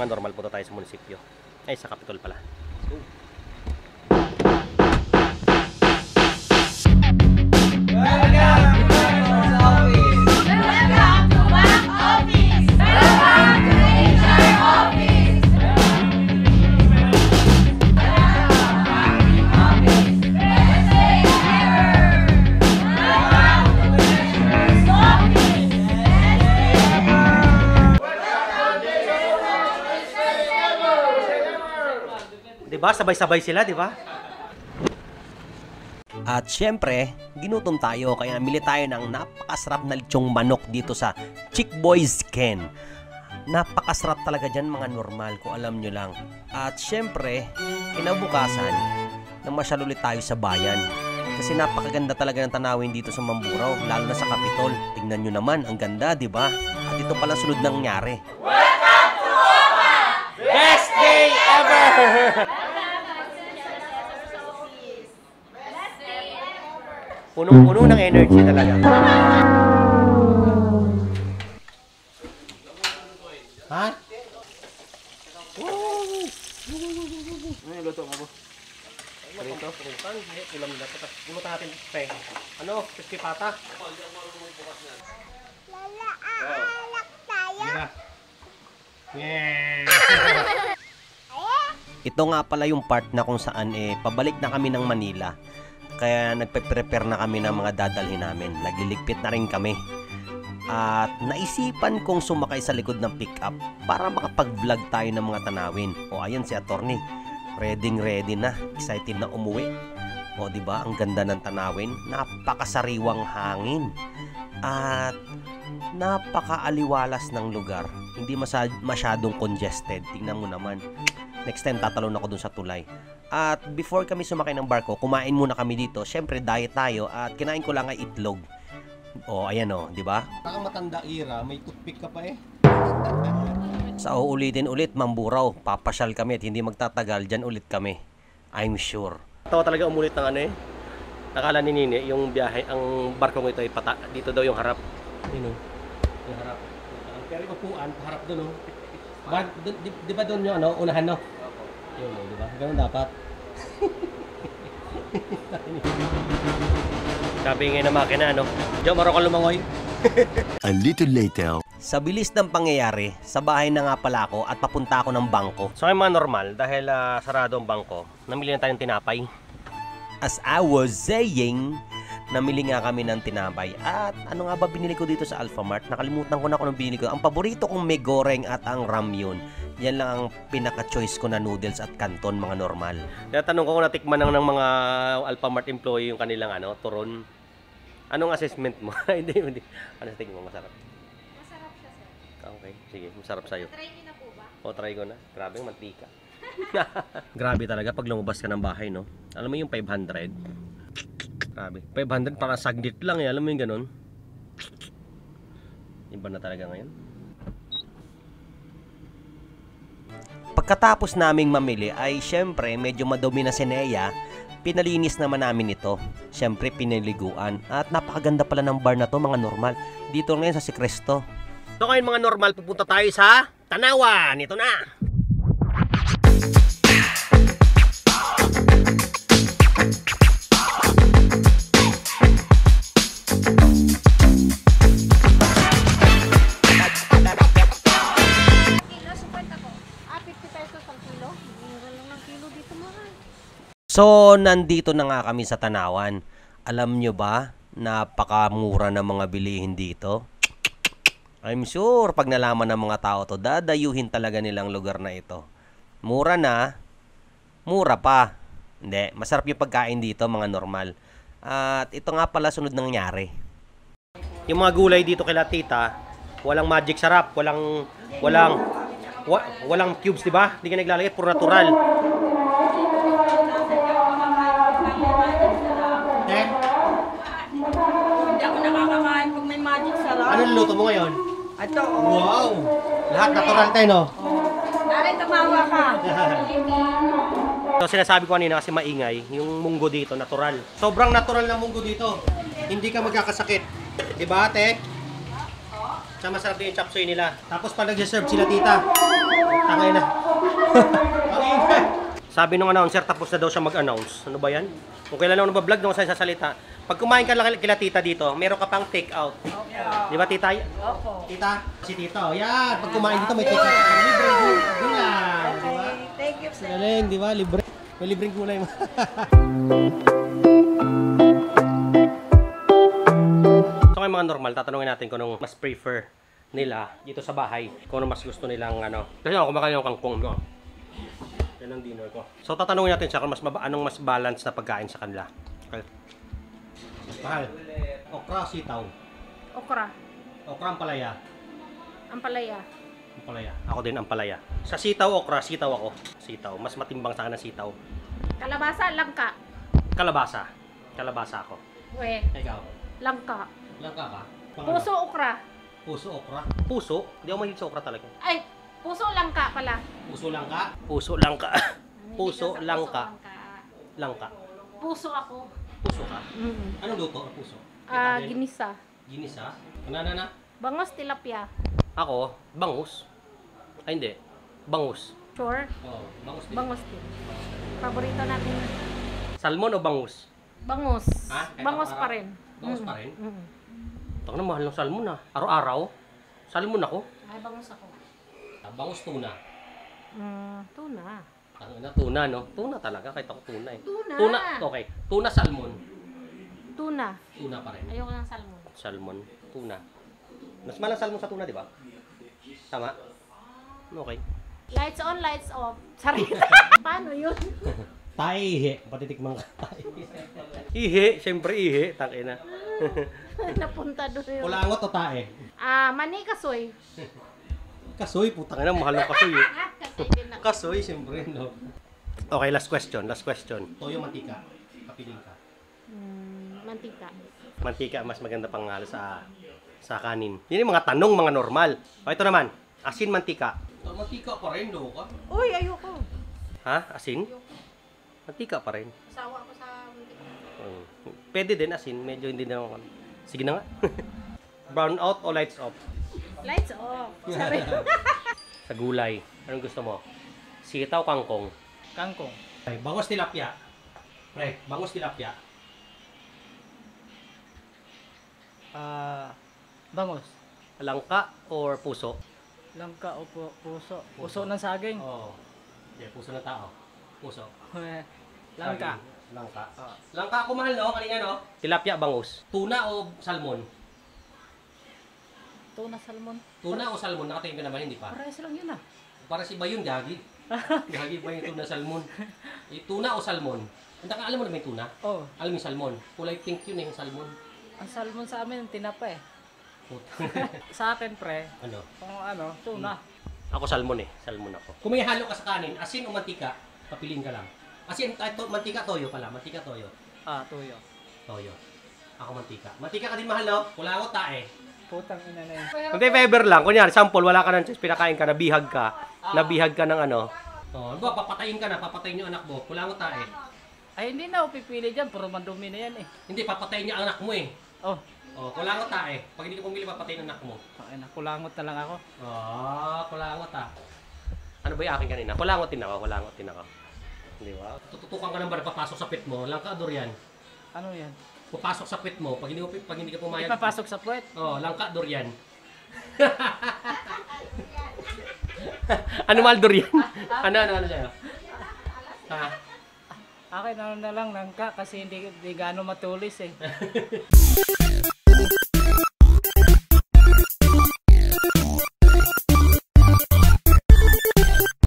Mga normal, punta tayo sa munisipyo. Ay, sa Capitol pala. So, diba? Sabay-sabay sila, diba? At syempre, ginutom tayo kaya namili tayo ng napakasarap na lechong manok dito sa Chick Boy's Ken. Napakasarap talaga dyan mga normal kung alam nyo lang. At syempre, kinabukasan, namasyal ulit tayo sa bayan. Kasi napakaganda talaga ng tanawin dito sa Mamburao, lalo na sa Capitol. Tingnan nyo naman, ang ganda, diba? At ito pala sunod na nangyari. Welcome to Opa! Best day ever! Punong-puno ng energy talaga. Ha? Ano yung luto mo po? Prito? Pritan? Ulam nila. Pulutan natin, pe. Ano? Crispy pata? Alak tayo. Yeah. Ito nga pala yung part na kung saan pabalik na kami ng Manila. Kaya nagpe-prepare na kami ng mga dadalhin namin. Nagliligpit na rin kami. At naisipan kong sumakay sa likod ng pickup para makapag-vlog tayo ng mga tanawin. O ayan si attorney. Ready na. Excited na umuwi. O diba, ang ganda ng tanawin. Napakasariwang hangin. At napakaaliwalas ng lugar. Hindi masyadong congested. Tingnan mo naman. Next time tatalon ako dun sa tulay. At before kami sumakay ng barko, kumain muna kami dito. Syempre diet tayo at kinain ko lang ay itlog. O ayan o, di ba? Parang matanda Ira, may toothpick ka pa eh. Sa uulitin ulit, Mamburao. Papasyal kami at hindi magtatagal. Diyan ulit kami. I'm sure. Tawa talaga umulit ng ano eh. Nakala ni Nini, yung biyahe, ang barko ito ay dito daw yung harap. Yun o. Yung harap. Pero yung upuan, harap doon o. Di ba doon yung ano, unahan no? Yun o, di ba? Ganun dapat. Sabi nga na makina, ano? Diyo, maro ka lumangoy. A little later. Sa bilis ng pangyayari, sa bahay na nga pala ako at papunta ako ng bangko. So ay mga normal, dahil sarado ang bangko, namili na tayong tinapay. As I was saying, namili nga kami ng tinapay. At ano nga ba binili ko dito sa Alphamart? Nakalimutan ko na kung anong binili ko. Ang paborito kong may goreng at ang ramyun. Yan lang ang pinaka-choice ko na noodles at canton, mga normal. Natanong ko kung natikman ng mga Alphamart employee yung kanilang turon. Anong assessment mo? Hindi. Ano sa tingin mo? Masarap? Masarap siya, sir. Okay, sige. Masarap sa'yo. Try niyo na po ba? O, try ko na. Grabe, mantika. Grabe talaga pag lumabas ka ng bahay, no? Alam mo yung 500? Grabe. 500 para saglit lang eh. Alam mo yung ganun? Iba na talaga ngayon. Pagkatapos naming mamili ay syempre medyo madumi na si Nea. Pinalinis naman namin ito. Syempre pinaliguan. At napakaganda pala ng bar na to, mga normal. Dito ngayon sa Si Cristo. So ngayon mga normal, pupunta tayo sa Tanawan. Ito na. So, nandito na nga kami sa Tanawan. Alam nyo ba, napakamura ng mga bilihin dito? I'm sure, pag nalaman ng mga tao to, dadayuhin talaga nilang lugar na ito. Mura na, mura pa. Hindi, masarap yung pagkain dito, mga normal. At ito nga pala sunod nangyari. Yung mga gulay dito kila tita, walang magic sarap, walang cubes, di ba? Hindi ka naglalagay, puro natural. Hindi ako nakakakain pag may magic sarap. Ano niluto mo ngayon? Ito, Wow! Lahat natural tayo, no? Narin, tumawa ka. So, sinasabi ko kanina kasi maingay, yung munggo dito, natural. Sobrang natural na munggo dito. Hindi ka magkakasakit. Diba, ate? Sa masarap din yung chop suey nila. Tapos pag nag-serve sila, tita, Tangay na. Sabi nung announcer, tapos na daw siya mag-announce. Ano ba yan? Kung kailan ako nabablog, nung sa salita. Pag kumain ka lang kila tita dito, meron ka pang take out. Di ba tita? Opo. Tita? Si tito. Yan. Pag kumain dito, may take out. Libre gulay. Di ba? Thank you, sir. Galing, di ba? Libre. May libreng gulay mo. So ngayon mga normal, tatanungin natin kung anong mas prefer nila dito sa bahay. Kung ano mas gusto nilang ano. Kasi ako kumakain ng kangkong. No? Yan ang dinner ko. So tatanungin natin siya kung anong mas balance na pagkain sa kanila. Okay. Mahal. Okra, sitaw. Okra. Okra, ampalaya. Ampalaya. Ampalaya. Ako din ampalaya. Sa sitaw, okra, sitaw ako. Sitaw. Mas matimbang sa akin ang sitaw. Kalabasa, langka. Kalabasa. Kalabasa ako. We, Ikaw. langka. Langka ka? Puso, okra. Puso, okra. Puso? Hindi ako mahilig sa okra talaga. Ay, puso, langka pala. Puso langka? Puso langka. Puso Hindi ka sa langka. langka. Langka. Puso ako. Puso ka? Mm. Anong luto ang puso? Ginisa. Ginisa? Na. Bangos, tilapia. Ako, bangus. Ay hindi. Bangus. Sure. Oh, bangus din. Bangus din. Paborito natin. Salmon o bangus? Bangus. Ha? Kahit Bangus araw-araw? pa rin. Bangus pa rin? Mm. Taka na, mahal ng salmon ah. Araw-araw? Salmon ako. Ay, bangus ako. Bangus tuna. Tuna. Tangina, tuna no? Tuna talaga, kahit ako tuna eh. Tuna. Okay. Tuna, salmon. Tuna. Tuna pa rin. Ayoko ng salmon. Salmon, tuna. Mas malang salmon sa tuna, di ba? Tama? Okay. Lights on, lights off. Sorry. Paano yun? Taihe. Patitikman ka. Ihi. Siyempre ihi. Takina. Napunta doon yun. Kulangot o tae? Mani kasoy. Kasoy. Putang ina, mahal ng kasoy eh. Kasoy din ako. Kasoy, siyempre, no? Okay, last question. Last question. Toyo, mantika. Kapiling ka. Mantika. Mantika, mas maganda pang sa kanin. Yan yung mga tanong, mga normal. O, ito naman. Asin, mantika. Mantika pa rin, no? Uy, ayoko. Ha? Asin? Mantika pa rin. Sawa ko sa mantika. Pwede din asin, medyo hindi na ako. Sige na nga. Brown out o lights off? Lights off. Sorry. Sa gulay, anong gusto mo? Sitaw, kangkong. Kangkong. Ay, bangos tilapia. Pre, bangos tilapia. Bangus. Langka or puso? Langka o puso. Puso ng saging. Oo. Yeah, puso ng tao. Puso. Langka. Saging. Langka. Langka ako mahal, no? Kanina, no? Tilapia, bangus. Tuna o salmon? Tuna salmon. Tuna o salmon? Nakatingin ka naman, hindi pa. Parehas lang yun ah. Para si Bayun, gagi. Gagi ba yung tuna salmon? Tuna o salmon? Alam mo na may tuna? Oh, Alam mo yung salmon? Kulay pink yun eh, yung salmon. ang salmon sa amin tinapa eh. Puta. Sa akin pre, Ano? kung ano, tuna. Ako salmon eh. Salmon ako. Kung may halo ka sa kanin, asin o mantika, papiliin ka lang. Asin, mantika, toyo pala. Mantika, toyo. Tuyo. Toyo. Ako mantika. Mantika ka din mahal, no? Wala ako tae. Putang ina na yun. Hindi, fever lang. Kunyari, sample, wala ka ng choice, pinakain ka, nabihag ka. Nabihag ka ng ano. Oh, ba, papatayin ka na, papatayin yung anak mo. Wala ako tae. Ay hindi na ako pipili dyan, puro mandumi na yan eh. Hindi, papatayin niya ang anak mo eh. Oh, Oh, kulangot tae. Pag hindi ka pumili, papatayin ang anak mo. ay kulangot na lang ako. Kulangot ah. Ano ba yung akin kanina? Kulangot din ako, kulangot din ako. Di ba? Tututukan ka ng bar, papasok sa pit mo. Langka, durian. Ano yan? Papasok sa pit mo. Pag hindi ka pumayag. Ipapasok sa puwet. Oh, langka, durian. Ano mal durian? Ano sa'yo? Ha? Akin ano na lang langka kasi hindi gaano matulis eh.